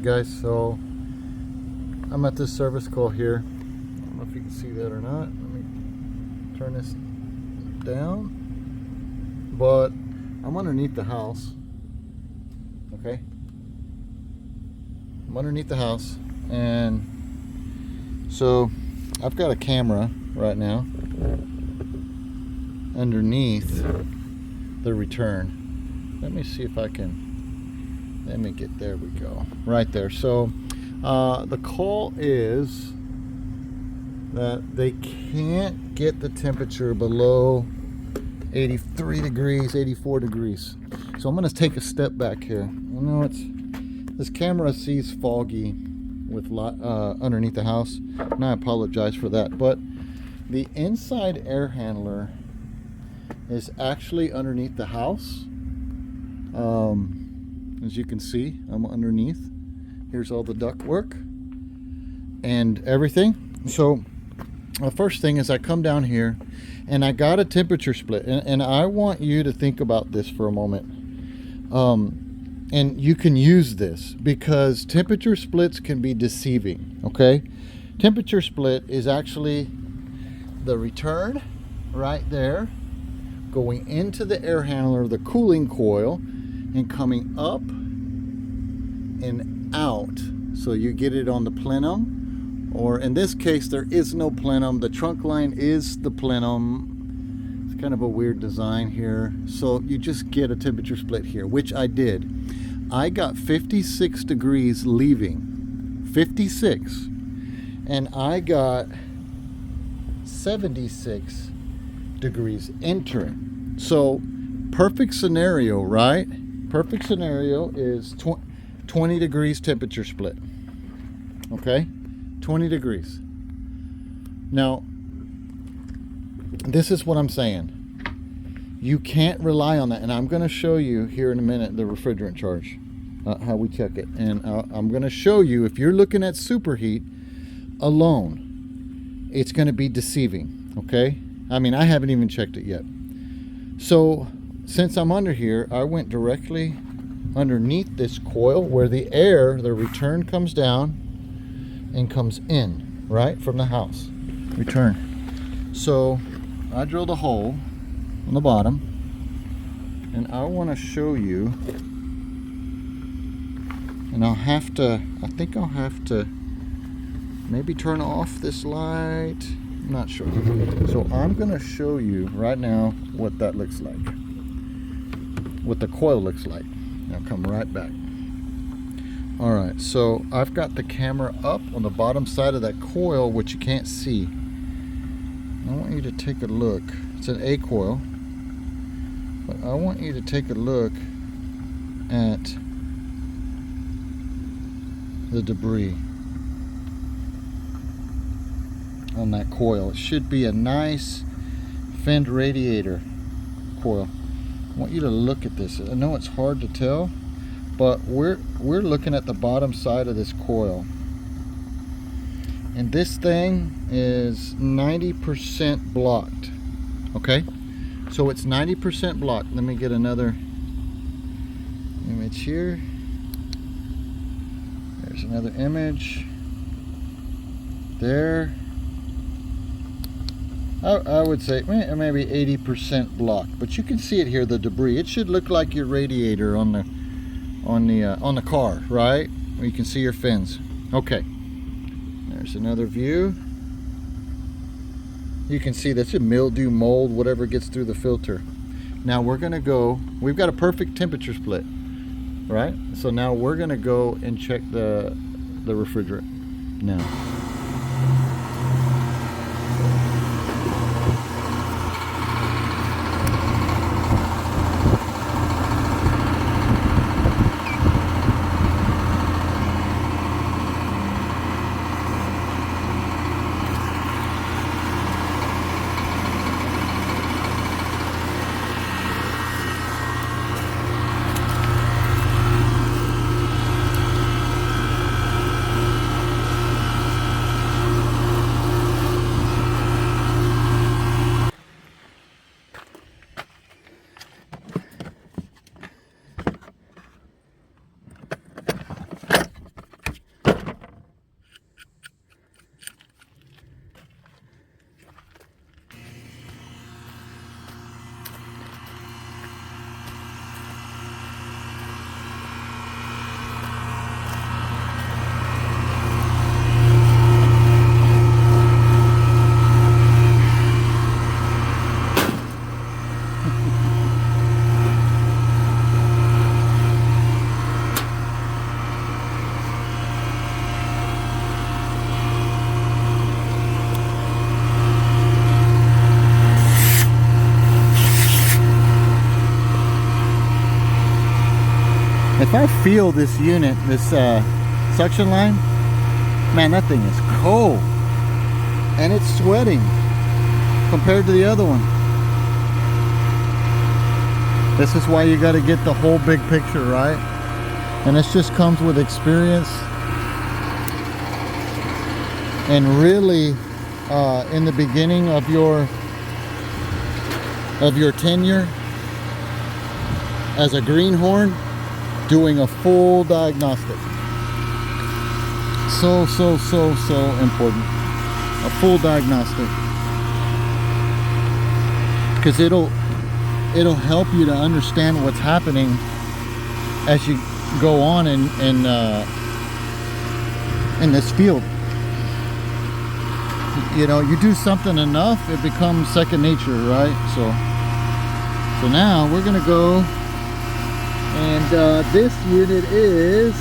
Alright guys, so I'm at this service coil here. I don't know if you can see that or not. Let me turn this down. But I'm underneath the house. Okay? I'm underneath the house, and so I've got a camera right now underneath the return. Let me see if I can, let me get, there we go, right there. So the call is that they can't get the temperature below 83 degrees, 84 degrees. So I'm going to take a step back here. I know this camera sees foggy with underneath the house, and I apologize for that, but the inside air handler is actually underneath the house. As you can see, I'm underneath. Here's all the duct work and everything. So the first thing is I come down here and I got a temperature split, and I want you to think about this for a moment. And you can use this because temperature splits can be deceiving. Okay, temperature split is actually the return right there going into the air handler, the cooling coil, and coming up and out. So you get it on the plenum, or in this case there is no plenum, the trunk line is the plenum. It's kind of a weird design here, so you just get a temperature split here, which I did. I got 56 degrees leaving, 56, and I got 76 degrees entering. So perfect scenario, right? Perfect scenario is 20 degrees temperature split. Okay, 20 degrees. Now this is what I'm saying. You can't rely on that, and I'm going to show you here in a minute the refrigerant charge, how we check it, and I'm going to show you, if you're looking at superheat alone, it's going to be deceiving. Okay, I mean, I haven't even checked it yet. So since I'm under here, I went directly underneath this coil where the air, the return, comes down and comes in right from the house return. So I drilled a hole on the bottom, and I want to show you, and I think I'll have to maybe turn off this light, I'm not sure. So I'm going to show you right now what that looks like, what the coil looks like. I'll come right back. Alright, so I've got the camera up on the bottom side of that coil, which you can't see. I want you to take a look. It's an A coil, but I want you to take a look at the debris on that coil. It should be a nice fend radiator coil. I want you to look at this. I know it's hard to tell, but we're looking at the bottom side of this coil, and this thing is 90% blocked. Okay, so it's 90% blocked. Let me get another image here. There's another image there. I would say maybe 80% blocked, but you can see it here, the debris. It should look like your radiator on the car, right? Where you can see your fins. Okay, there's another view. You can see that's a mildew, mold, whatever gets through the filter. Now we're gonna go, we've got a perfect temperature split, right? So now we're gonna go and check the refrigerant now. If I feel this unit, this suction line, man, that thing is cold. And it's sweating compared to the other one. This is why you got to get the whole big picture, right? And this just comes with experience. And really, in the beginning of your tenure as a greenhorn, doing a full diagnostic. So important. A full diagnostic. Because it'll help you to understand what's happening as you go on in this field. You know, you do something enough, it becomes second nature, right? So now we're gonna go, and this unit is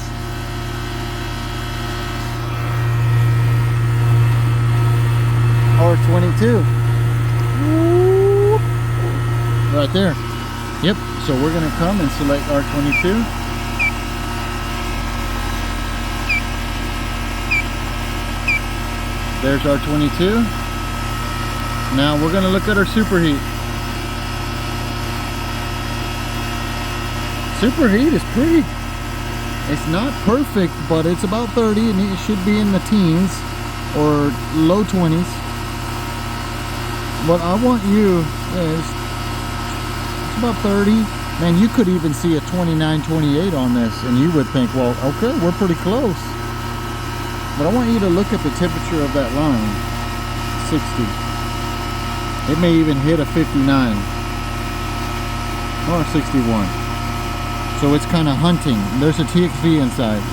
R22. Right there. Yep. So we're gonna come and select R22. There's R22. Now we're gonna look at our superheat. Superheat is pretty. It's not perfect, but it's about 30, and it should be in the teens or low 20s. But I want you, it's about 30. Man, you could even see a 29, 28 on this, and you would think, well, okay, we're pretty close. But I want you to look at the temperature of that line. 60. It may even hit a 59 or 61. So it's kind of hunting. There's a TXV inside.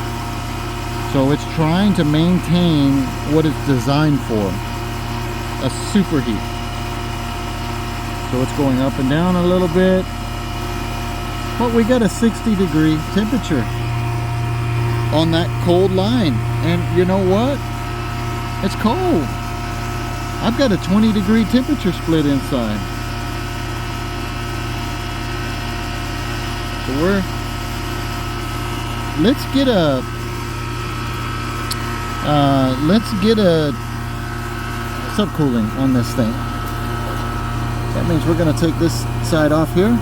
So it's trying to maintain what it's designed for. A superheat. So it's going up and down a little bit. But we got a 60-degree temperature on that cold line. And you know what? It's cold. I've got a 20-degree temperature split inside. So let's get a subcooling on this thing. That means we're going to take this side off here.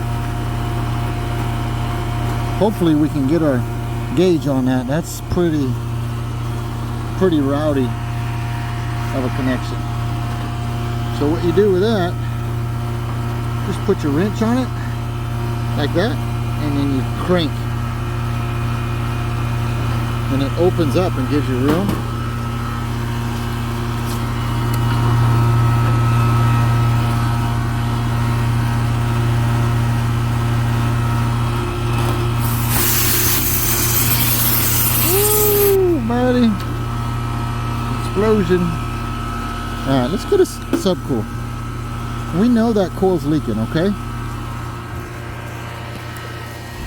Hopefully we can get our gauge on that. That's pretty rowdy of a connection. So what you do with that, just put your wrench on it like that, and then you crank, and it opens up and gives you room. Woo, buddy. Explosion. Alright, let's get a subcool. We know that coil's leaking, okay?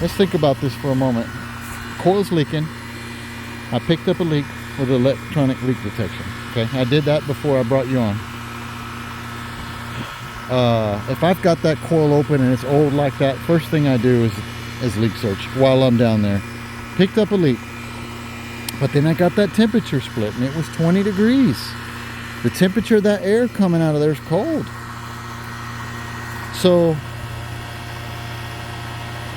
Let's think about this for a moment. Coil's leaking. I picked up a leak with electronic leak detection. Okay, I did that before I brought you on. If I've got that coil open and it's old like that, first thing I do is leak search while I'm down there. Picked up a leak. But then I got that temperature split, and it was 20 degrees. The temperature of that air coming out of there is cold. So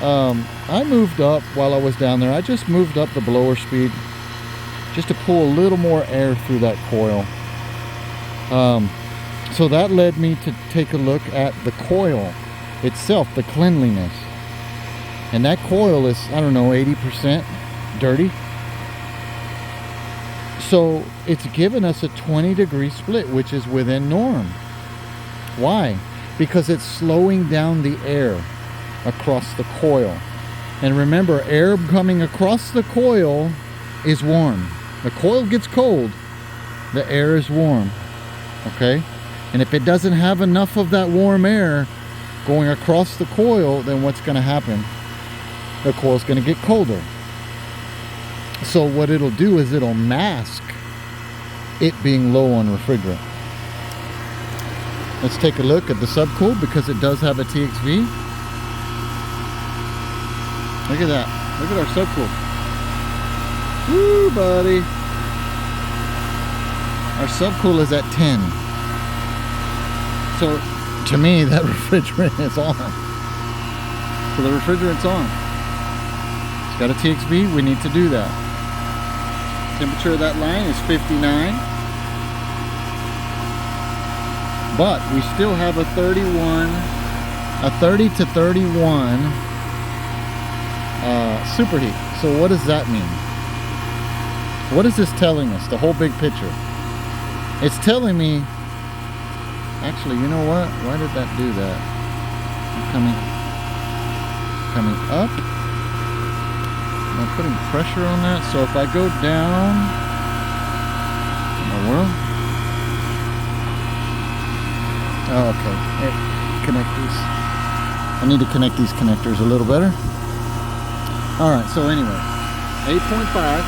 I moved up while I was down there. I just moved up the blower speed just to pull a little more air through that coil. So that led me to take a look at the coil itself, the cleanliness. And that coil is, I don't know, 80% dirty. So it's given us a 20-degree split, which is within norm. Why? Because it's slowing down the air across the coil. And remember, air coming across the coil is warm. The coil gets cold, the air is warm. Okay? And if it doesn't have enough of that warm air going across the coil, then what's going to happen? The coil's going to get colder. So what it'll do is it'll mask it being low on refrigerant. Let's take a look at the subcool because it does have a TXV. Look at that. Look at our subcool. Woo, buddy. Our subcool is at 10. So to me, that refrigerant is on. So the refrigerant's on. It's got a TXV, we need to do that. Temperature of that line is 59. But we still have a 30 to 31 superheat. So what does that mean? What is this telling us? The whole big picture. It's telling me, actually, you know what? Why did that do that? I'm coming up. I'm putting pressure on that. So if I go down, in the world? Oh, okay. Hey, connect these. I need to connect these connectors a little better. All right. So anyway, 8.5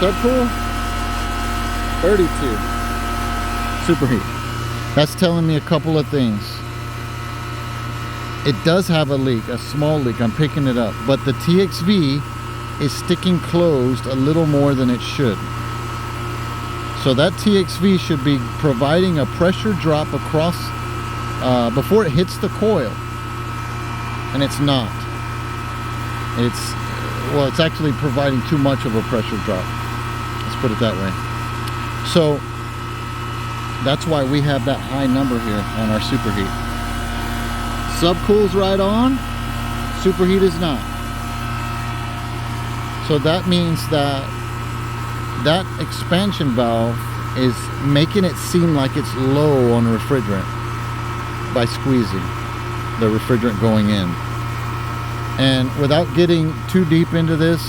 subcool, 32 superheat. That's telling me a couple of things. It does have a leak, a small leak. I'm picking it up, but the TXV is sticking closed a little more than it should. So that TXV should be providing a pressure drop across before it hits the coil, and it's not. It's actually providing too much of a pressure drop. Let's put it that way. So that's why we have that high number here on our superheat. Subcool's right on, superheat is not. So that means that that expansion valve is making it seem like it's low on refrigerant by squeezing the refrigerant going in. And without getting too deep into this,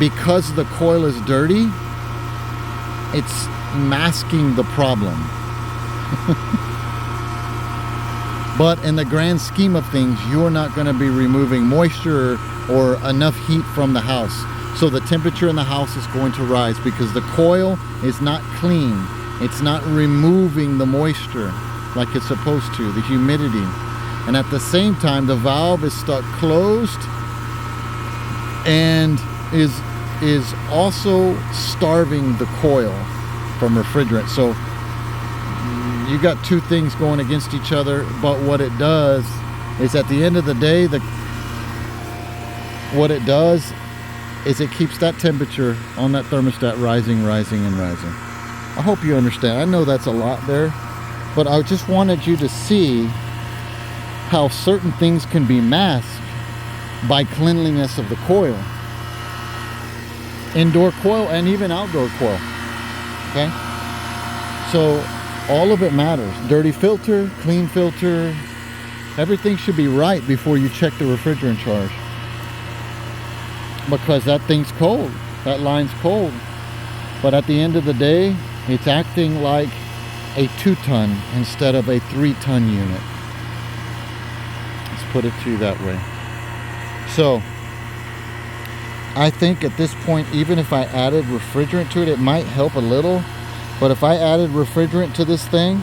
because the coil is dirty, it's masking the problem. But in the grand scheme of things, you're not going to be removing moisture or enough heat from the house. So the temperature in the house is going to rise because the coil is not clean. It's not removing the moisture like it's supposed to, the humidity. And at the same time, the valve is stuck closed and is also starving the coil from refrigerant. So you got two things going against each other, but what it does is at the end of the day, what it does is it keeps that temperature on that thermostat rising, rising, and rising. I hope you understand. I know that's a lot there, but I just wanted you to see how certain things can be masked by cleanliness of the coil. Indoor coil and even outdoor coil. Okay? So all of it matters. Dirty filter, clean filter, everything should be right before you check the refrigerant charge. Because that thing's cold. That line's cold. But at the end of the day, it's acting like a 2-ton instead of a 3-ton unit. Let's put it to you that way. So I think at this point, even if I added refrigerant to it, it might help a little. But if I added refrigerant to this thing,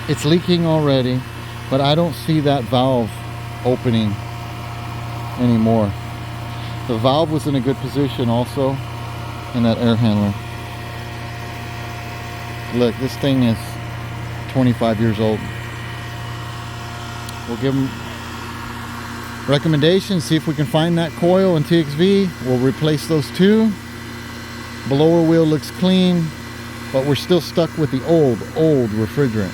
it's leaking already, but I don't see that valve opening anymore. The valve was in a good position also in that air handler. Look, this thing is 25 years old. We'll give them recommendations, see if we can find that coil and TXV. We'll replace those two. Blower wheel looks clean, but we're still stuck with the old refrigerant.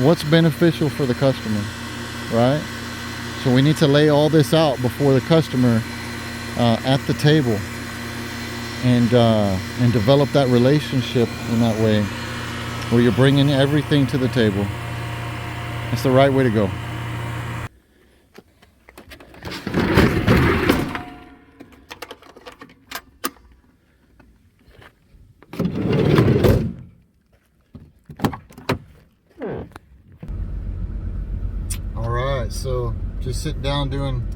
What's beneficial for the customer, right? So we need to lay all this out before the customer at the table and develop that relationship in that way where you're bringing everything to the table. That's the right way to go. All right, so just sitting down doing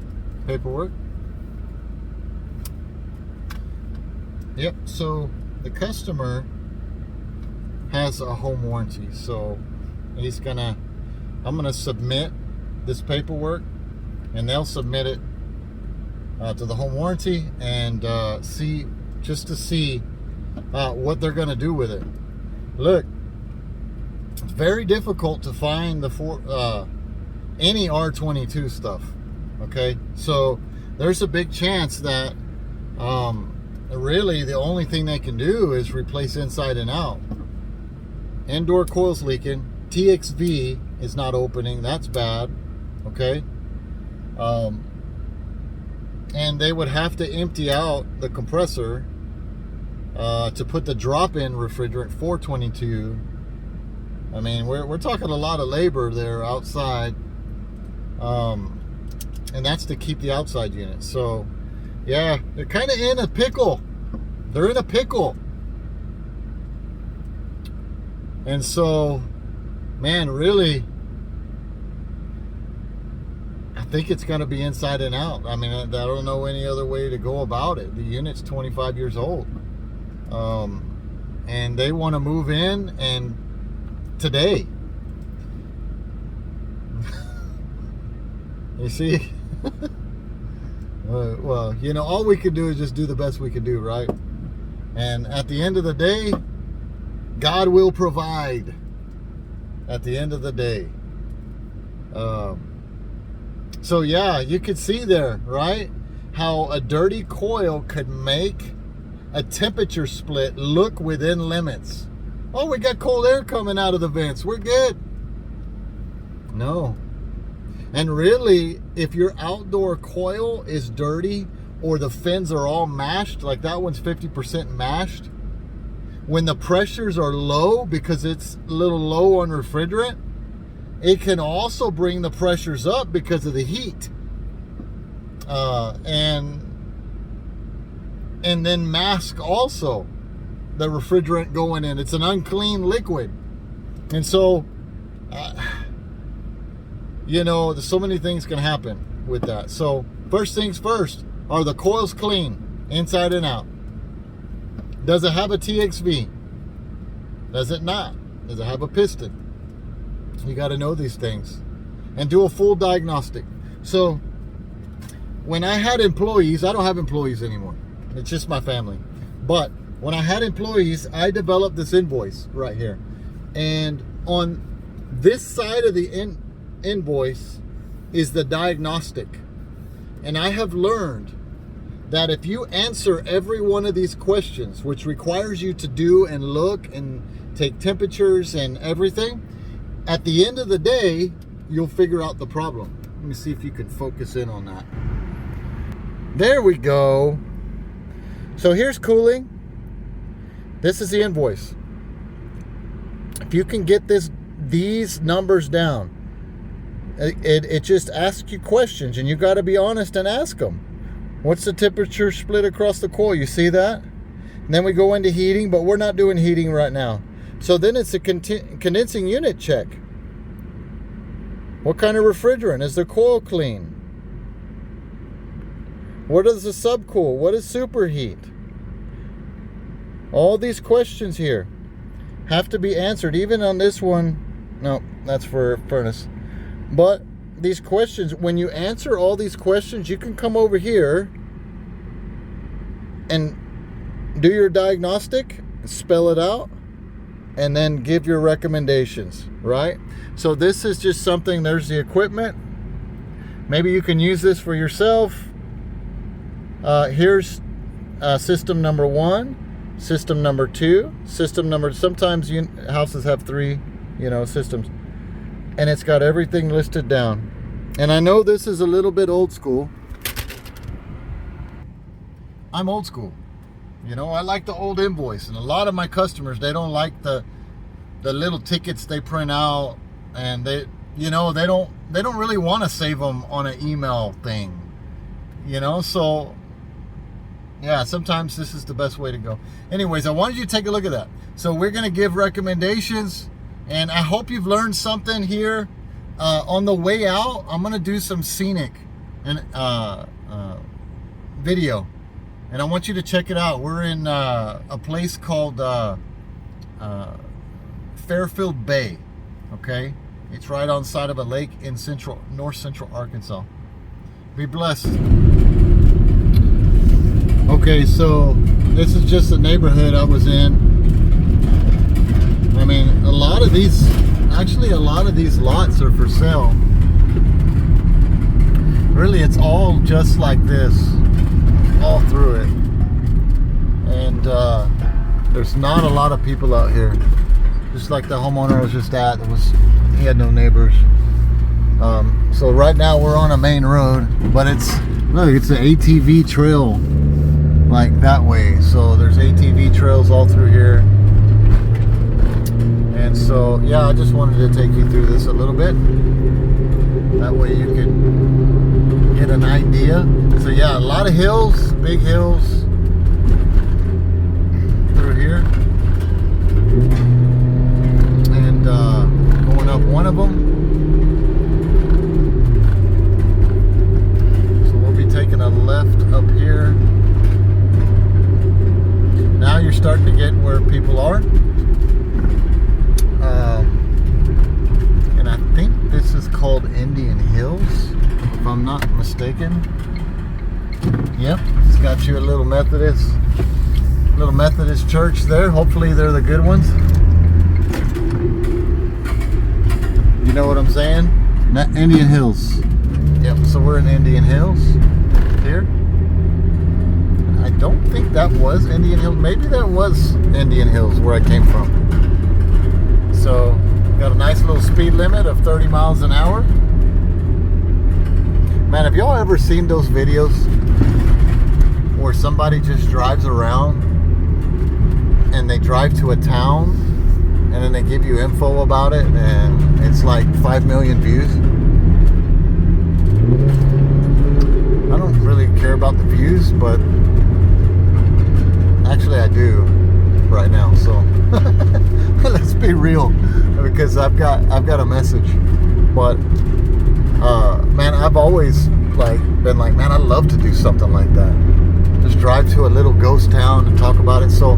paperwork. Yep, so the customer has a home warranty, so I'm gonna submit this paperwork, and they'll submit it to the home warranty, and see what they're gonna do with it. Look, it's very difficult to find any R22 stuff. Okay, so there's a big chance that really the only thing they can do is replace inside and out. Indoor coil's leaking. TXV is not opening. That's bad. Okay. And they would have to empty out the compressor to put the drop-in refrigerant 422. I mean, we're talking a lot of labor there outside. And that's to keep the outside unit. So, yeah, they're kind of in a pickle. They're in a pickle. And so, man, really, I think it's going to be inside and out. I mean, I don't know any other way to go about it. The unit's 25 years old. And they want to move in and today. You see? Well, you know, all we can do is just do the best we can do, right? And at the end of the day, God will provide. At the end of the day. So yeah, you could see there, right? How a dirty coil could make a temperature split look within limits. Oh, we got cold air coming out of the vents. We're good. No. And really, if your outdoor coil is dirty or the fins are all mashed, like that one's 50% mashed, when the pressures are low because it's a little low on refrigerant, it can also bring the pressures up because of the heat. And then mask also the refrigerant going in. It's an unclean liquid. And so, you know, there's so many things can happen with that. So first things first, are the coils clean inside and out? Does it have a TXV? Does it not? Does it have a piston? You got to know these things and do a full diagnostic. So when I had employees, I don't have employees anymore. It's just my family. But when I had employees, I developed this invoice right here. And on this side of the invoice is the diagnostic. And I have learned that if you answer every one of these questions, which requires you to do and look and take temperatures and everything, at the end of the day, you'll figure out the problem. Let me see if you can focus in on that. There we go. So here's cooling. This is the invoice. If you can get these numbers down, it just asks you questions, and you got to be honest and ask them. What's the temperature split across the coil? You see that? And then we go into heating, but we're not doing heating right now. So then it's a condensing unit check. What kind of refrigerant? Is the coil clean? What is the subcool? What is superheat? All these questions here have to be answered. Even on this one, no, that's for furnace. But these questions, when you answer all these questions, you can come over here and do your diagnostic, spell it out, and then give your recommendations, right? So this is just something, there's the equipment. Maybe you can use this for yourself. Here's system number 1, system number 2, system number, sometimes houses have 3, systems. And it's got everything listed down. And I know this is a little bit old school. I'm old school. I like the old invoice. And a lot of my customers, they don't like the little tickets they print out, and they don't really want to save them on an email thing. So yeah, sometimes this is the best way to go. Anyways, I wanted you to take a look at that. So we're going to give recommendations, and I hope you've learned something here. On the way out, I'm going to do some scenic and video. And I want you to check it out. We're in a place called Fairfield Bay. Okay, it's right on the side of a lake in north central Arkansas. Be blessed. Okay, so this is just the neighborhood I was in. I mean, a lot of these lots are for sale. Really, it's all just like this, all through it. And there's not a lot of people out here. Just like the homeowner I was just at, he had no neighbors. So right now we're on a main road, but it's an ATV trail, like that way. So there's ATV trails all through here. And so, yeah, I just wanted to take you through this a little bit. That way you can get an idea. So yeah, a lot of hills, big hills through here. And going up one of them. So we'll be taking a left up here. Now you're starting to get where people are. And I think this is called Indian Hills, if I'm not mistaken. Yep, it's got you a little Methodist church there. Hopefully they're the good ones. You know what I'm saying? Indian Hills. Yep, so we're in Indian Hills here. I don't think that was Indian Hills. Maybe that was Indian Hills where I came from. So, got a nice little speed limit of 30 miles an hour. Man, have y'all ever seen those videos where somebody just drives around and they drive to a town and then they give you info about it and it's like 5 million views? I don't really care about the views, but actually I do right now, so let's be real, because I've got a message. But man, I've always been like, man, I'd love to do something like that. Just drive to a little ghost town and talk about it. So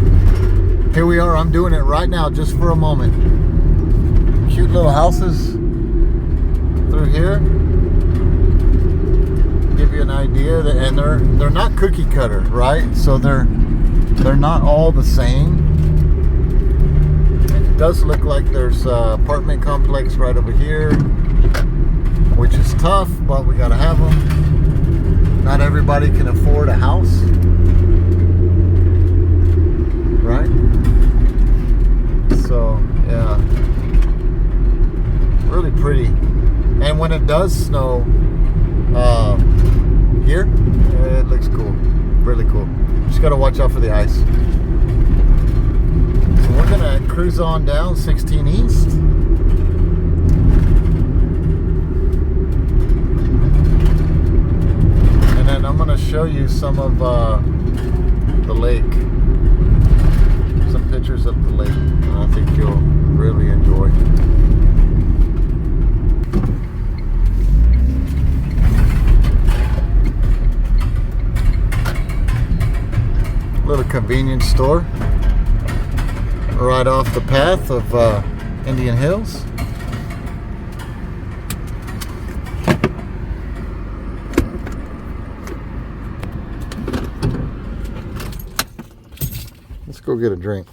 here we are. I'm doing it right now, just for a moment. Cute little houses through here. Give you an idea, and they're not cookie cutter, right? So they're not all the same. It does look like there's an apartment complex right over here, which is tough, but we gotta have them. Not everybody can afford a house, right? So yeah, really pretty. And when it does snow here, it looks cool, really cool. Just gotta watch out for the ice. So we're gonna cruise on down 16 East. And then I'm gonna show you some of the lake. Some pictures of the lake. And I think you'll really enjoy. Little convenience store right off the path of Indian Hills. Let's go get a drink.